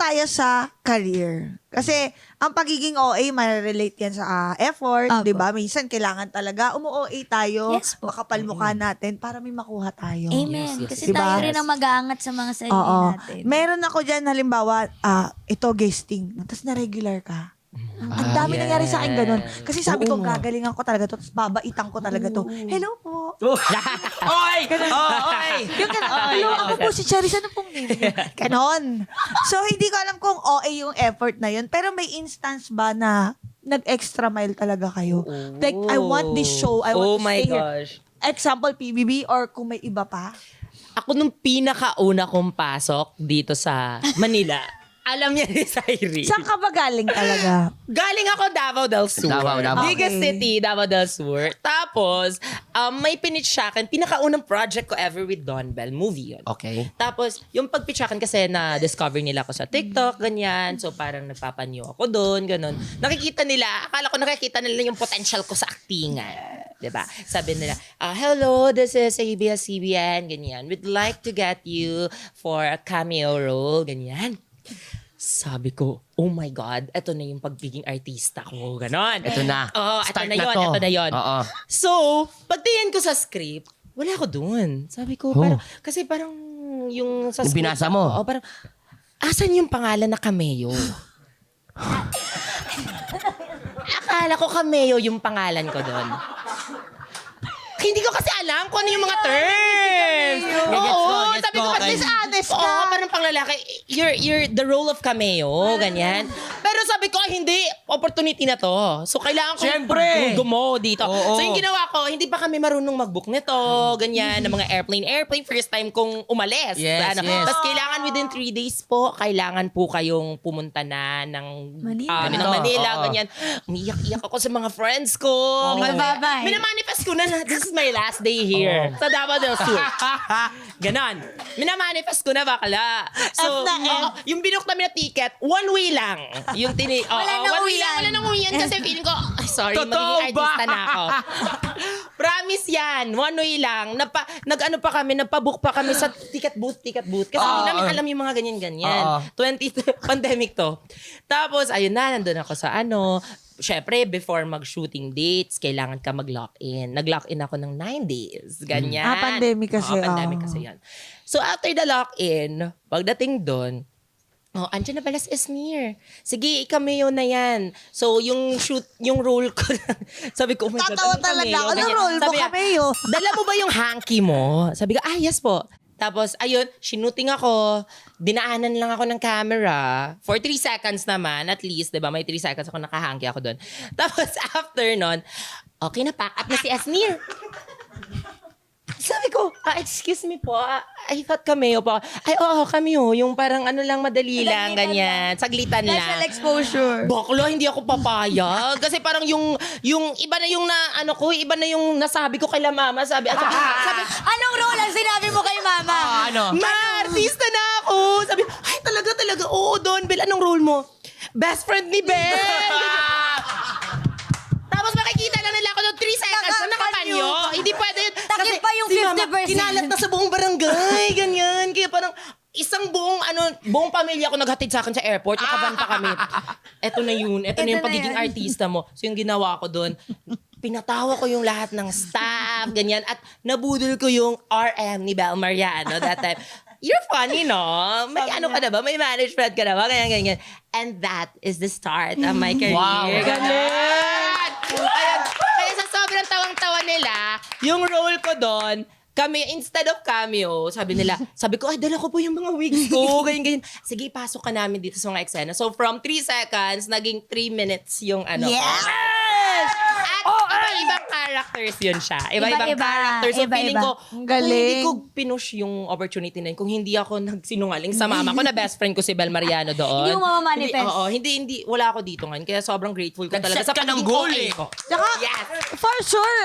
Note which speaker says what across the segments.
Speaker 1: tayo sa career. Kasi, ang pagiging OA, ma-relate yan sa effort,
Speaker 2: Apo.
Speaker 1: di ba? Minsan, kailangan talaga umu-OA tayo,
Speaker 2: Yes po.
Speaker 1: makapal mukha natin para may makuha tayo.
Speaker 2: Amen.
Speaker 3: Yes, yes,
Speaker 2: Kasi
Speaker 1: yes.
Speaker 2: tayo
Speaker 1: Diba?
Speaker 2: rin ang mag-aangat sa mga sarili
Speaker 1: Oo.
Speaker 2: natin.
Speaker 1: Meron ako dyan, halimbawa, ito guesting, tapos na-regular ka. Ang dami nangyari sa akin ganun. Kasi sabi ko, gagalingan ko talaga to, tapos babaitan ko talaga to. Hello po.
Speaker 3: Oy! Oy!
Speaker 1: Yung hello, ako po si Charis, ano pong name niyo? Ganon. So, hindi ko alam kung OA yung effort na yun, pero may instance ba na nag-extra mile talaga kayo? Like, I want this show, I want
Speaker 3: Oh
Speaker 1: to
Speaker 3: my
Speaker 1: stay here.
Speaker 3: gosh.
Speaker 1: Example, PBB, or kung may iba pa?
Speaker 3: Ako nung pinakauna kong pasok dito sa Manila, alam niya ni Cyree.
Speaker 1: Saan ka ba galing talaga?
Speaker 3: Galing ako Davao del Sur.
Speaker 4: Davao.
Speaker 3: Biggest
Speaker 1: Okay.
Speaker 3: city, Davao del Sur. Tapos, may pinitsyakan. Pinakaunang project ko ever with Don Bell. Movie yun.
Speaker 4: Okay.
Speaker 3: Tapos, yung pagpitsyakan kasi na-discover nila ako sa TikTok, ganyan. So, parang nagpapanyo ako doon, ganun. Nakikita nila, akala ko nakikita nila yung potential ko sa actingan. Diba? Sabi nila, hello, this is ABS-CBN, ganyan. We'd like to get you for a cameo role, ganyan. Sabi ko, oh my God, eto na yung pagiging artista ko, ganon.
Speaker 4: Ito na.
Speaker 3: Oo, eto
Speaker 4: Start
Speaker 3: na yun,
Speaker 4: to.
Speaker 3: eto na yun.
Speaker 4: Oo.
Speaker 3: So, pagtingin ko sa script, wala ako dun. Sabi ko, parang, kasi parang yung sa
Speaker 4: Yung
Speaker 3: script,
Speaker 4: binasa mo?
Speaker 3: Oo, parang, asan yung pangalan na cameo? Akala ko cameo yung pangalan ko doon. Hindi ko kasi alam kung ano yung mga terms. Oo,
Speaker 4: Gets
Speaker 3: sabi ko,
Speaker 4: ko,
Speaker 3: at least
Speaker 4: okay.
Speaker 1: honest ka.
Speaker 3: Oo, parang panglalaki. You're the role of cameo, ganyan. Pero sabi ko, hindi, opportunity na to. So, kailangan ko
Speaker 4: Siyempre.
Speaker 3: gumo dito.
Speaker 4: Oo.
Speaker 3: So, yung ginawa ko, hindi pa kami marunong mag-book nito, ganyan, ng mga airplane. First time kong umalis.
Speaker 4: Yes, yes.
Speaker 3: Tapos, kailangan within 3 days po, kailangan po kayong pumunta na ng
Speaker 2: Manila.
Speaker 3: ng Manila,
Speaker 4: Oo.
Speaker 3: ganyan. Umiyak-iyak ako sa mga friends ko.
Speaker 2: Bye-bye.
Speaker 3: Minamanifest ko na this is my last day here sa Davao del Sur. Ganon. Minamanifest ko na bakla. So,
Speaker 1: F na F.
Speaker 3: yung binook namin na ticket, one way lang. Yung
Speaker 2: Wala nang
Speaker 3: one way lang.
Speaker 2: uwian.
Speaker 3: Wala nang uwian kasi feeling ko, ay, sorry,
Speaker 4: Totoo
Speaker 3: magiging
Speaker 4: ba?
Speaker 3: artista na ako. Promise yan. One way lang. Nag-ano pa kami, nagpa-book pa kami sa ticket booth. Kasi hindi namin alam yung mga ganyan-ganyan. 20 pandemic to. Tapos, ayun na, nandun ako sa syempre, before mag-shooting dates, kailangan ka mag-lock-in. Nag-lock-in ako ng 9 days. Ganyan.
Speaker 1: Pandemic kasi.
Speaker 3: Pandemic kasi yan. So, after the lock-in, pagdating doon, andyan na pala si Esnir. Sige, cameo na yan. So, yung role ko, sabi ko, oh my God,
Speaker 1: Tatawa
Speaker 3: anong
Speaker 1: talaga.
Speaker 3: cameo?
Speaker 1: Ano
Speaker 3: Ganyan.
Speaker 1: role mo,
Speaker 3: Sabi niya,
Speaker 1: cameo?
Speaker 3: Dala mo ba yung hanky mo? Sabi ko, yes po. Tapos, ayun, shooting ako. Dinaanan lang ako ng camera. For 3 seconds naman, at least, di ba? May 3 seconds ako nakahanky ako doon. Tapos, after nun, okay na, pack up na si Esnir. Sabi ko, excuse me po, I thought cameo po. Ay, oo, cameo. Yung parang lang, madali lang, ganyan. Saglitan lang.
Speaker 2: Special exposure.
Speaker 3: Baklo, hindi ako papayag. Kasi parang yung iba na yung iba na yung nasabi ko kay la mama. Sabi,
Speaker 2: Anong role ang sinabi mo kay mama?
Speaker 3: ma, artista na ako. Sabi, ay, talaga, oo, Don Bell, anong role mo? Best friend ni Bell. Tapos makikita lang nila ako ng 3 seconds na nakapanyo. Hindi pwede yun.
Speaker 2: Takip pa yung
Speaker 3: si mama,
Speaker 2: 50%.
Speaker 3: kinalat na sa buong barangay, ganyan. Kaya parang isang buong pamilya ko naghatid sa akin sa airport. Nakaban pa kami. Eto na yun. Ito na yung
Speaker 2: na
Speaker 3: pagiging
Speaker 2: yan.
Speaker 3: artista mo. So yung ginawa ko doon, pinatawa ko yung lahat ng staff, ganyan. At nabudol ko yung RM ni Bel Mariano that time. You're funny, no? May ka na ba? May management ka na ba? Ganyan. And that is the start of my career.
Speaker 4: Wow.
Speaker 3: Ganun! Kaya sa sobrang tawang-tawa nila, yung role ko doon, kami, instead of cameo, sabi ko, ay, dala ko po yung mga wigs ko, ganyan. Sige, pasok ka namin dito sa mga eksena. So, from 3 seconds, naging 3 minutes yung
Speaker 1: Yes!
Speaker 3: At iba-ibang characters yun siya. Iba-ibang
Speaker 2: Iba-iba.
Speaker 3: characters. So, feeling ko,
Speaker 1: Ang
Speaker 3: kung
Speaker 1: galing.
Speaker 3: hindi ko pinush yung opportunity na yun, kung hindi ako nagsinungaling sa mama ko na best friend ko si Bel Mariano doon.
Speaker 2: Hindi mo mamamanifest.
Speaker 3: Hindi, wala ako dito ngayon. Kaya sobrang grateful ko talaga
Speaker 4: Nag-set
Speaker 3: sa
Speaker 4: ka ng
Speaker 3: pagiging
Speaker 4: goal
Speaker 3: OA
Speaker 4: eh.
Speaker 3: ko.
Speaker 1: Tsaka,
Speaker 3: Yes!
Speaker 1: for sure,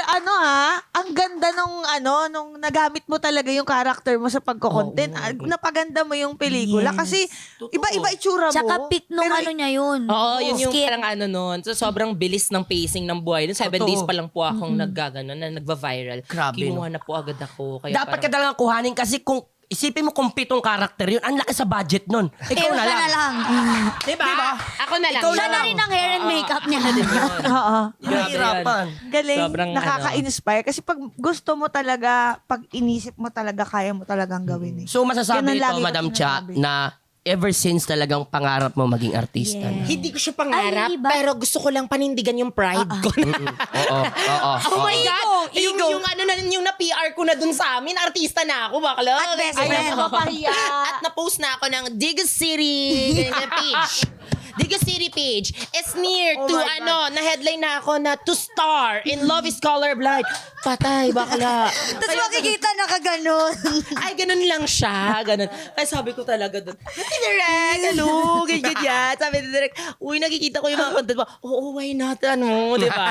Speaker 1: ang ganda nung nagamit mo talaga yung character mo sa pagko-content. Napaganda mo yung pelikula. Kasi, iba-iba itsura mo.
Speaker 2: Tsaka pick nung
Speaker 1: Pero,
Speaker 2: niya yun.
Speaker 3: Oo, yun yung
Speaker 2: Skit.
Speaker 3: parang nun. So, sobrang bilis ng pacing ng buhay. Noon, 7
Speaker 4: Totoo.
Speaker 3: days pa lang po akong naggagano na nagva-viral.
Speaker 4: Grabe,
Speaker 3: Kinuha
Speaker 4: no?
Speaker 3: na po agad ako. Kaya
Speaker 4: Dapat ka talagang kuhanin kasi kung isipin mo kung 7 karakter yun. Ang laki sa budget nun. Ikaw na lang.
Speaker 3: Diba? Ako na lang.
Speaker 4: Ikaw
Speaker 2: Siya
Speaker 4: na
Speaker 2: na
Speaker 4: lang.
Speaker 2: rin ang hair and makeup niya.
Speaker 1: Oo.
Speaker 4: Hirapan.
Speaker 1: Galing,
Speaker 3: Sobrang
Speaker 1: nakaka-inspire. Kasi pag gusto mo talaga, pag inisip mo talaga, kaya mo talagang gawin eh.
Speaker 4: So masasabi
Speaker 1: Ganun
Speaker 4: ito,
Speaker 1: lagi ko
Speaker 4: Madam Cha,
Speaker 1: sinasabi.
Speaker 4: na ever since talagang pangarap mo maging artista na.
Speaker 3: Hindi ko siya pangarap,
Speaker 2: Ay, iba.
Speaker 3: pero gusto ko lang panindigan yung pride ko.
Speaker 4: Oo.
Speaker 3: Oh my God!
Speaker 2: Ego.
Speaker 3: Yung ano na, yung na-PR ko na dun sa amin, artista na ako, bakla.
Speaker 2: At best
Speaker 3: Ay,
Speaker 2: friend.
Speaker 3: napapahiya. At na-post na ako ng Diga City ganyan, page. Diga City page is near to na-headline na ako na to star in Love is Colorblind. Patay, bakla.
Speaker 2: Tapos makikita nakaganon.
Speaker 3: Ay, ganun lang siya. Ganun. Ay, sabi ko talaga doon, Direk, ano, ganyan. Sabi ni Direk, uy, nakikita ko yung mga content mo. Oo, why not, ano, di ba?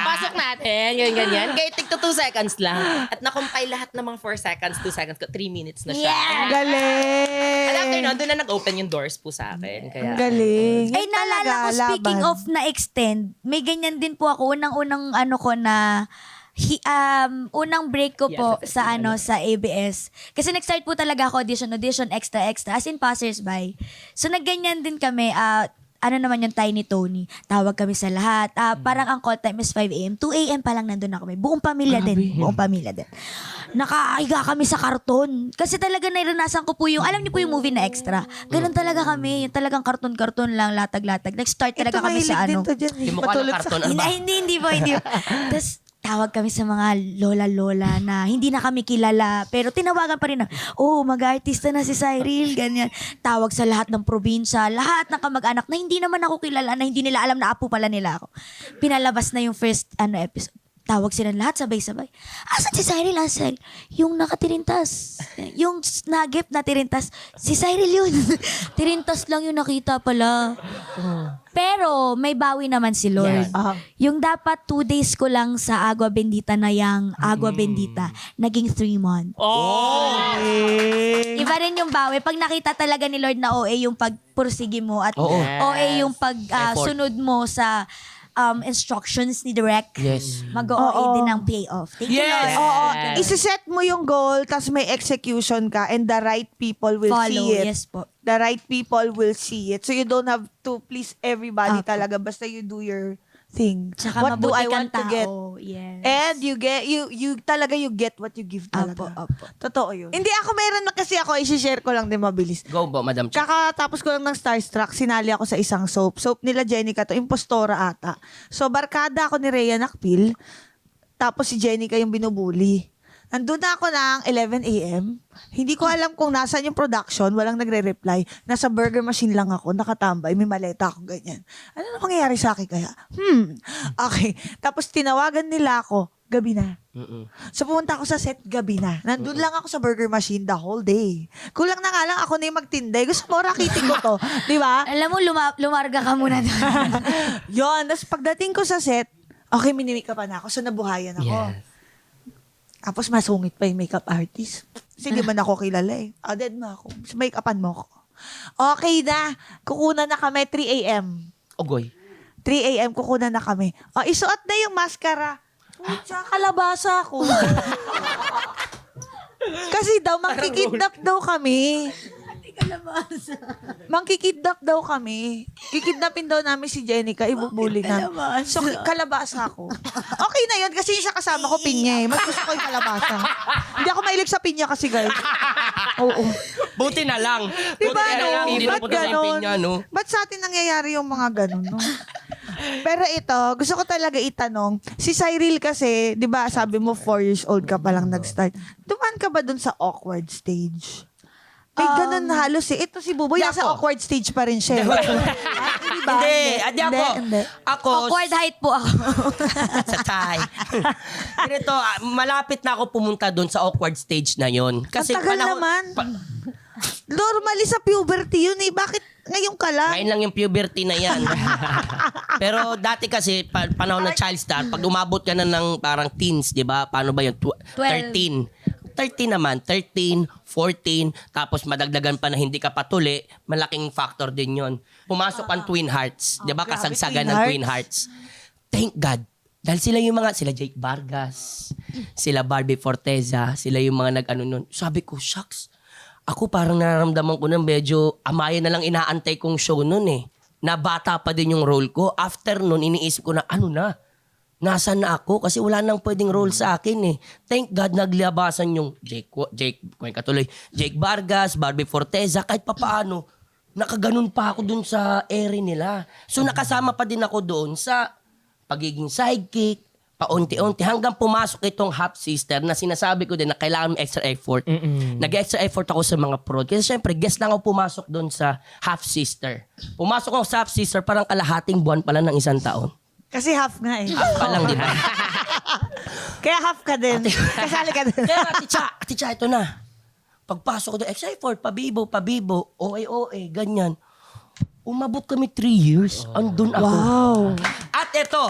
Speaker 3: Pasok natin, ganyan. Kaya tig to 2 seconds lang. At na-compile lahat ng mga 4 seconds, 2 seconds, 3 minutes na siya.
Speaker 2: Yeah.
Speaker 1: Galing.
Speaker 3: And after nun, doon na nag-open yung doors po sa akin. Kaya,
Speaker 1: Ang galing.
Speaker 2: Ay,
Speaker 1: Yan
Speaker 2: naalala
Speaker 1: talaga,
Speaker 2: ko, speaking
Speaker 1: laban.
Speaker 2: of na-extend, may ganyan din po ako. Unang-unang ano ko na, unang break ko po sa sa ABS. Kasi nag-start po talaga ako audition, extra, as in passers-by. So nagganyan din kami, ano naman yung Tiny Tony. Tawag kami sa lahat. Parang ang call time is 5 a.m. 2 a.m. pa lang nandun na kami. Buong pamilya din. Nakaiga kami sa karton. Kasi talaga naranasan ko po yung, alam niyo po yung movie na Extra. Ganun talaga kami. Yung talagang karton-karton lang, latag-latag. Nag-start talaga kami sa
Speaker 1: mahilig
Speaker 2: ano.
Speaker 1: din to dyan, eh.
Speaker 4: Yung mukha ng
Speaker 1: Matulog sa-
Speaker 4: karton, ano ba?
Speaker 2: Hindi po. Tapos, tawag kami sa mga lola-lola na hindi na kami kilala. Pero tinawagan pa rin na, mag-artista na si Cyril, ganyan. Tawag sa lahat ng probinsya, lahat ng kamag-anak na hindi naman ako kilala, na hindi nila alam na apo pala nila ako. Pinalabas na yung first episode. Tawag sila lahat sabay-sabay. Asan si Cyril? Yung nakatirintas. Yung nagip na tirintas. Si Cyril yun. Tirintas lang yung nakita pala. Pero may bawi naman si Lord.
Speaker 4: Yes.
Speaker 2: Yung dapat 2 days ko lang sa Agua Bendita na yung Agua Bendita, naging 3 months. Iba rin yung bawi. Pag nakita talaga ni Lord na OA yung pagpursige mo at
Speaker 4: Oo.
Speaker 2: OA yung
Speaker 4: Effort.
Speaker 2: sunod mo sa instructions ni Direct,
Speaker 4: Yes.
Speaker 2: mag-OA din ang payoff. Thank you,
Speaker 4: Yes.
Speaker 2: Lord.
Speaker 1: Oo, isi-set mo yung goal, tas may execution ka, and the right people will
Speaker 2: Follow,
Speaker 1: see it.
Speaker 2: yes po.
Speaker 1: The right people will see it. So you don't have to please everybody
Speaker 2: Apo.
Speaker 1: talaga, basta you do your thing.
Speaker 2: Tsaka
Speaker 1: What do
Speaker 2: mabuti
Speaker 1: I
Speaker 2: kang
Speaker 1: want to get?
Speaker 2: tao. Yes.
Speaker 1: And you get what you give talaga.
Speaker 2: Apo.
Speaker 1: Totoo yun. Hindi ako, meron na kasi ako, i-share ko lang din mabilis.
Speaker 4: Go po, Madam Cha.
Speaker 1: Kakatapos ko lang ng Starstruck, sinali ako sa isang soap. Soap nila Jenica to, impostora ata. So, barkada ako ni Rhea Nakpil. Tapos si Jenica yung binubuli. Nandun na ako ng 11 a.m. Hindi ko alam kung nasaan yung production. Walang nagre-reply. Nasa burger machine lang ako. Nakatambay. May maleta akong ganyan. Ano na mangyayari sa akin kaya? Okay. Tapos tinawagan nila ako. Gabi na. So pumunta ako sa set, gabi na. Nandun lang ako sa burger machine the whole day. Kulang na nga lang ako na yung magtinday. Gusto mo, rakitin ko to. Di ba?
Speaker 2: Alam mo, lumarga ka muna doon.
Speaker 1: Yun. Tapos pagdating ko sa set, okay, minimake-upan na ako. So nabuhayan ako.
Speaker 4: Yes.
Speaker 1: Tapos masungit pa yung makeup artist. Kasi di man ako kilala eh. Dead mo ako. So, make-upan mo ako. Okay na. Kukunan na kami 3 a.m.
Speaker 4: Ogoy.
Speaker 1: 3 a.m. kukunan na kami. Isuot na yung mascara. Pucha, kalabasa ako. Kasi daw, mangkikidnap daw kami. Mangkikidnap daw kami. Kikidnapin daw namin si Jenica, ibubuli namin. So, kalabasa ako. Okay na yun, kasi yung sa kasama ko, pinya eh. Mas gusto ko yung kalabasa. Hindi ako mahilig sa pinya kasi, guys. Oo.
Speaker 4: Buti na lang.
Speaker 1: Diba,
Speaker 4: Buti na lang. Hindi na
Speaker 1: Ba't
Speaker 4: punta sa
Speaker 1: ganon?
Speaker 4: pinya, no?
Speaker 1: Ba't sa atin nangyayari yung mga ganon, no? Pero ito, gusto ko talaga itanong, si Cyril kasi, di ba, sabi mo 4 years old ka pa lang nag-start. Dumaan ka ba dun sa awkward stage? May ganun halos eh. Ito si Buboy, nasa
Speaker 4: Ako.
Speaker 1: awkward stage pa rin siya. Diba?
Speaker 4: Hindi. Adi ako.
Speaker 1: Hindi.
Speaker 4: Ako.
Speaker 2: Awkward height po ako.
Speaker 4: Sa Thai. Ganito, malapit na ako pumunta doon sa awkward stage na yon. Kasi
Speaker 1: Ang tagal naman. Normally sa puberty yun eh. Bakit ngayon ka lang?
Speaker 4: Ngayon lang yung puberty na yan. Pero dati kasi, panahon ng child star, pag umabot ka na ng parang teens, di ba? Paano ba yun? 13. 13 naman, 13, 14, tapos madagdagan pa na hindi ka patuli, malaking factor din yon. Pumasok ang Twin Hearts, di ba?
Speaker 1: grabe,
Speaker 4: Kasagsagan
Speaker 1: Twin
Speaker 4: ng Twin Hearts. Thank God. Dahil sila yung mga, sila Jake Vargas, sila Barbie Forteza, sila yung mga nag-ano nun. Sabi ko, shucks, Ako parang nararamdaman ko na medyo amayan na lang inaantay kong show nun eh. Na bata pa din yung role ko. After nun, iniisip ko na, ano na? Nasaan na ako? Kasi wala nang pwedeng role sa akin eh. Thank God, nagliabasan yung Jake Vargas, Barbie Forteza, kahit papaano, nakaganon pa ako dun sa ere nila. So nakasama pa din ako doon sa pagiging sidekick, paunti-unti, hanggang pumasok itong half sister na sinasabi ko din na kailangan ng extra effort. Nag-extra effort ako sa mga prod. Kasi syempre, guest lang ako pumasok doon sa half sister. Pumasok ako sa half sister, parang kalahating buwan pala ng isang taon.
Speaker 1: Kasi half nga eh.
Speaker 4: Half pa lang, di ba?
Speaker 1: Kaya half ka din. Kasali ka din.
Speaker 4: Kaya Ate Cha, ito na. Pagpasok ko doon, extra effort, pabibo, OA, ganyan. Umabot kami 3 years. Andun ako.
Speaker 1: Wow.
Speaker 4: At ito,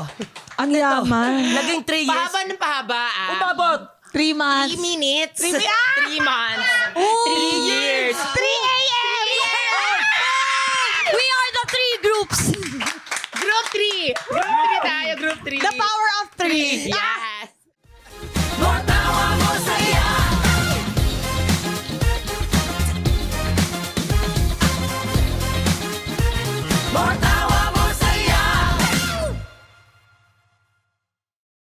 Speaker 1: Ang yaman.
Speaker 4: naging 3 years.
Speaker 3: Pahaba ng pahaba.
Speaker 4: Umabot.
Speaker 1: 3 months.
Speaker 3: 3 minutes.
Speaker 1: 3
Speaker 3: months. 3 years.
Speaker 1: 3 a.m.
Speaker 2: We are the 3 groups.
Speaker 3: Group 3. Group 3 tayo. Group 3.
Speaker 1: The power of 3.
Speaker 3: Yes.
Speaker 5: More